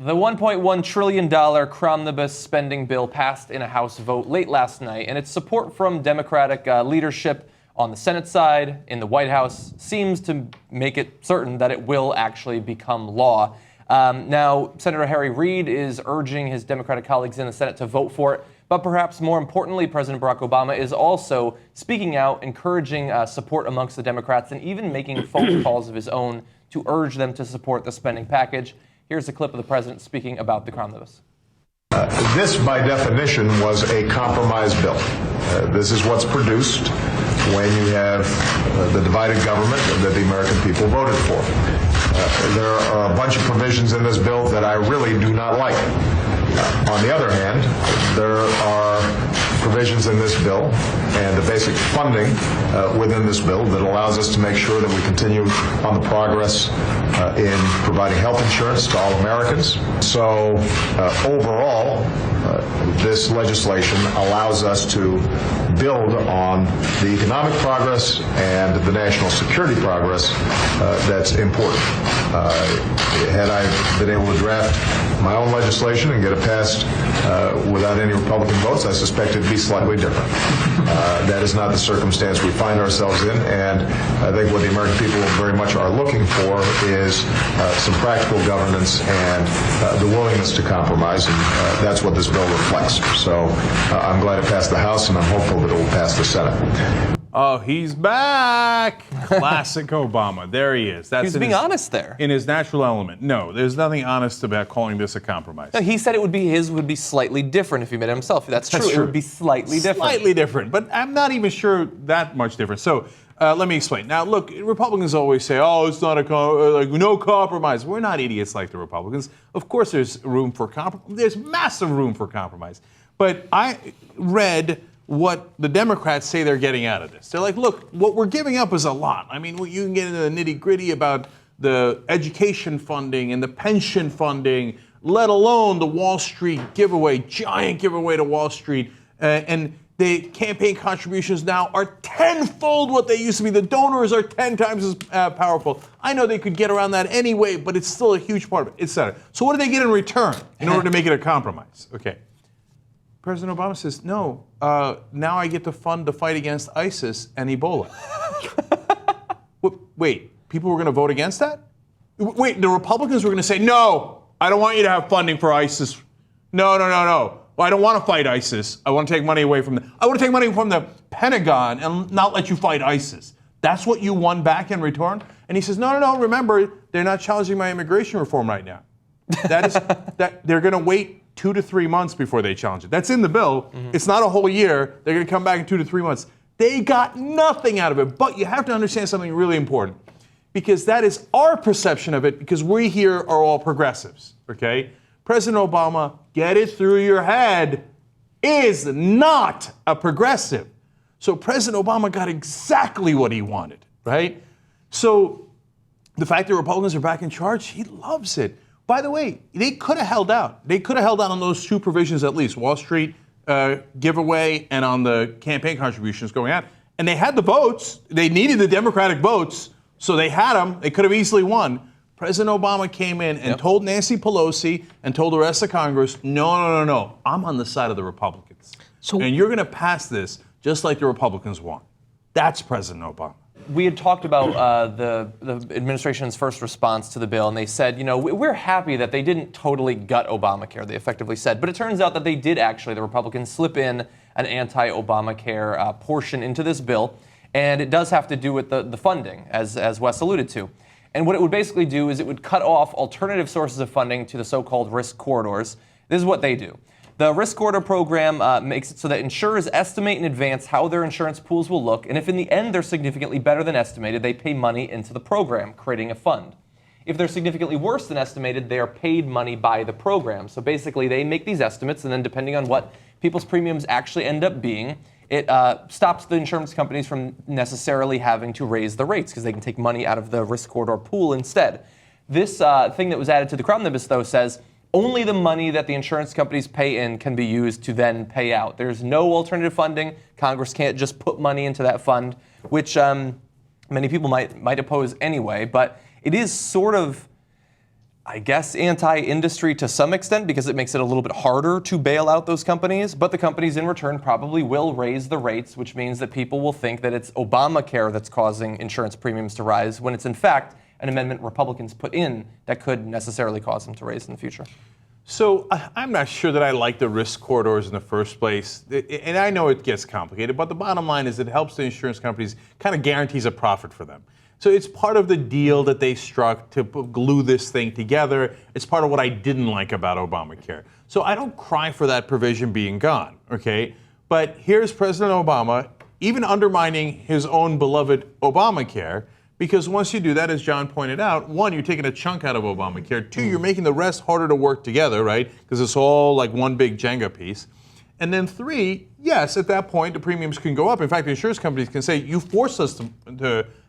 The $1.1 trillion cromnibus spending bill passed in a House vote late last night, and its support from Democratic leadership on the Senate side in the White House seems to make it certain that it will actually become law. Now, Senator Harry Reid is urging his Democratic colleagues in the Senate to vote for it, but perhaps more importantly, President Barack Obama is also speaking out, encouraging support amongst the Democrats, and even making phone calls of his own to urge them to support the spending package. Here's a clip of the president speaking about the cromnibus. This, by definition, was a compromise bill. This is what's produced when you have the divided government that the American people voted for. There are a bunch of provisions in this bill that I really do not like. On the other hand, there are provisions in this bill and the basic funding within this bill that allows us to make sure that we continue on the progress in providing health insurance to all Americans. So overall, this legislation allows us to build on the economic progress and the national security progress that's important. Had I been able to draft my own legislation and get it passed without any Republican votes, I suspect it'd be slightly different. That is not the circumstance we find ourselves in, and I think what the American people very much are looking for is some practical governance and the willingness to compromise, and that's what this bill reflects. So I'm glad it passed the House, and I'm hopeful that it will pass the Senate. Oh, he's back! Classic Obama. There he is. He's being honest there. In his natural element. No, there's nothing honest about calling this a compromise. No, he said his would be slightly different if he made it himself. That's true. It would be slightly different. Slightly different, but I'm not even sure that much different. So let me explain. Now, look, Republicans always say, "Oh, it's not no compromise." We're not idiots like the Republicans. Of course, there's room for compromise. There's massive room for compromise. But I read what the Democrats say they're getting out of this. They're like, look, what we're giving up is a lot. I mean, you can get into the nitty-gritty about the education funding and the pension funding, let alone the Wall Street giveaway, giant giveaway to Wall Street. And the campaign contributions now are tenfold what they used to be. The donors are 10 times as powerful. I know they could get around that anyway, but it's still a huge part of it, et cetera. So what do they get in return in order to make it a compromise? Okay. President Obama says, no, now I get to fund the fight against ISIS and Ebola. Wait, people were going to vote against that? Wait, the Republicans were going to say, no, I don't want you to have funding for ISIS. No. Well, I don't want to fight ISIS. I want to take money away from I want to take money from the Pentagon and not let you fight ISIS. That's what you won back in return? And he says, no, remember, they're not challenging my immigration reform right now. That they're going to wait 2 to 3 months before they challenge it. That's in the bill. Mm-hmm. It's not a whole year. They're going to come back in 2 to 3 months. They got nothing out of it. But you have to understand something really important, because that is our perception of it, because we here are all progressives, okay? President Obama, get it through your head, is not a progressive. So President Obama got exactly what he wanted, right? So the fact that Republicans are back in charge, he loves it. By the way, they could have held out. They could have held out on those two provisions at least, Wall Street giveaway and on the campaign contributions going out. And they had the votes. They needed the Democratic votes, so they had them. They could have easily won. President Obama came in and told Nancy Pelosi and told the rest of Congress, no, I'm on the side of the Republicans. And you're going to pass this just like the Republicans want. That's President Obama. We had talked about the administration's first response to the bill, and they said, we're happy that they didn't totally gut Obamacare, they effectively said. But it turns out that they did actually, the Republicans, slip in an anti-Obamacare portion into this bill, and it does have to do with the funding, as Wes alluded to. And what it would basically do is it would cut off alternative sources of funding to the so-called risk corridors. This is what they do. The risk corridor program makes it so that insurers estimate in advance how their insurance pools will look, and if in the end they're significantly better than estimated, they pay money into the program, creating a fund. If they're significantly worse than estimated, they are paid money by the program. So basically, they make these estimates, and then depending on what people's premiums actually end up being, it stops the insurance companies from necessarily having to raise the rates because they can take money out of the risk corridor pool instead. This thing that was added to the cromnibus, though, says only the money that the insurance companies pay in can be used to then pay out. There's no alternative funding. Congress can't just put money into that fund, which many people might oppose anyway. But it is sort of, I guess, anti-industry to some extent because it makes it a little bit harder to bail out those companies. But the companies in return probably will raise the rates, which means that people will think that it's Obamacare that's causing insurance premiums to rise when it's in fact an amendment Republicans put in that could necessarily cause them to raise in the future. So I'm not sure that I like the risk corridors in the first place. And I know it gets complicated, but the bottom line is it helps the insurance companies, kind of guarantees a profit for them. So it's part of the deal that they struck to glue this thing together. It's part of what I didn't like about Obamacare. So I don't cry for that provision being gone, okay? But here's President Obama even undermining his own beloved Obamacare, because once you do that, as John pointed out, one, you're taking a chunk out of Obamacare. Two, you're making the rest harder to work together, right? Because it's all like one big Jenga piece. And then three, yes, at that point, the premiums can go up. In fact, the insurance companies can say, you forced us to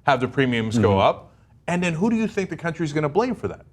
have the premiums go up. And then who do you think the country's going to blame for that?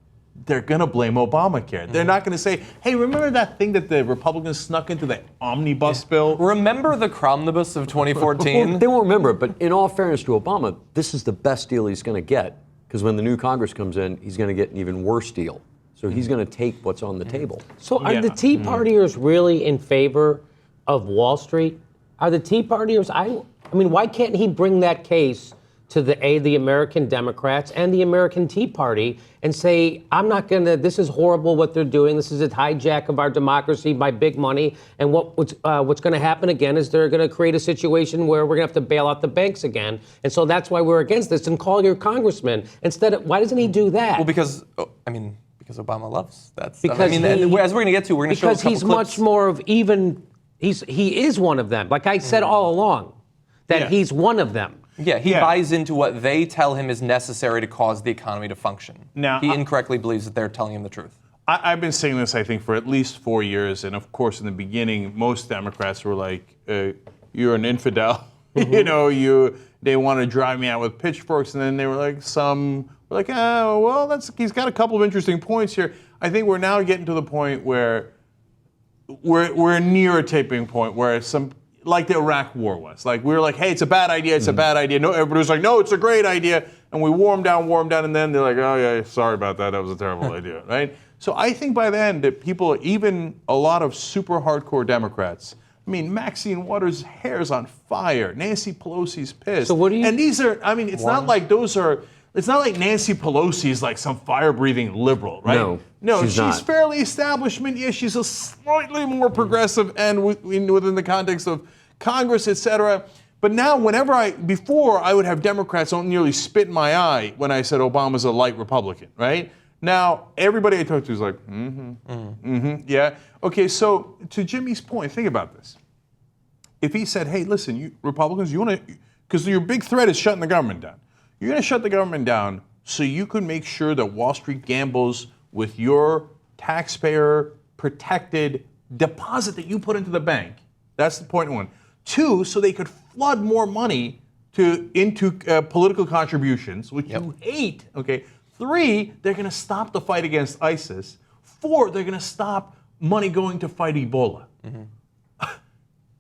They're going to blame Obamacare. They're not going to say, hey, remember that thing that the Republicans snuck into the omnibus bill? Remember the cromnibus of 2014? Well, they won't remember it, but in all fairness to Obama, this is the best deal he's going to get, because when the new Congress comes in, he's going to get an even worse deal. So he's going to take what's on the table. So are the Tea Partiers really in favor of Wall Street? Are the Tea Partiers, I mean, why can't he bring that case to the American Democrats and the American Tea Party and say, I'm not going to, this is horrible what they're doing. This is a hijack of our democracy by big money. And what's going to happen again is they're going to create a situation where we're going to have to bail out the banks again. And so that's why we're against this. And call your congressman. Instead of, why doesn't he do that? Well, because Obama loves that stuff. As we're going to get to, we're going to show a couple Because he's clips. much more of even, he is one of them. Like I said all along, that he's one of them. Yeah, he buys into what they tell him is necessary to cause the economy to function. Now, he incorrectly believes that they're telling him the truth. I've been saying this, I think, for at least 4 years. And of course, in the beginning, most Democrats were like, you're an infidel. They want to drive me out with pitchforks. And then they were like, oh, well, he's got a couple of interesting points here. I think we're now getting to the point where we're near a tipping point where like the Iraq War was. Like, we were like, hey, it's a bad idea, it's a bad idea. No, everybody was like, no, it's a great idea. And we wore them down, and then they're like, oh, yeah, sorry about that was a terrible idea, right? So I think by the end that people, even a lot of super hardcore Democrats, I mean, Maxine Waters' hair's on fire. Nancy Pelosi's pissed. So what do you... And these are, I mean, it's not like Nancy Pelosi is like some fire-breathing liberal, right? No, she's fairly establishment. Yeah, she's a slightly more progressive and within the context of Congress, et cetera. But now, before I would have Democrats don't nearly spit in my eye when I said Obama's a light Republican, right? Now, everybody I talk to is like, yeah. Okay, so to Jimmy's point, think about this. If he said, hey, listen, you Republicans, you want to, because your big threat is shutting the government down. You're going to shut the government down so you can make sure that Wall Street gambles with your taxpayer-protected deposit that you put into the bank. That's the point one. Two, so they could flood more money into political contributions, which you hate. Okay. Three, they're going to stop the fight against ISIS. Four, they're going to stop money going to fight Ebola.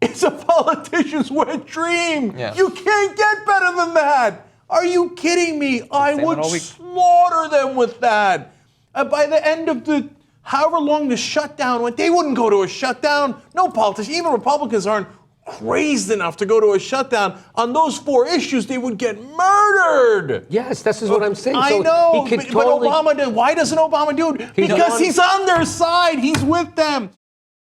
It's a politician's wet dream. Yeah. You can't get better than that. Are you kidding me? I would slaughter them with that. By the end of however long the shutdown went, they wouldn't go to a shutdown. No politician, even Republicans aren't crazed enough to go to a shutdown. On those 4 issues, they would get murdered. Yes, this is what I'm saying. I know, but Obama did. Why doesn't Obama do it? Because he's on their side. He's with them.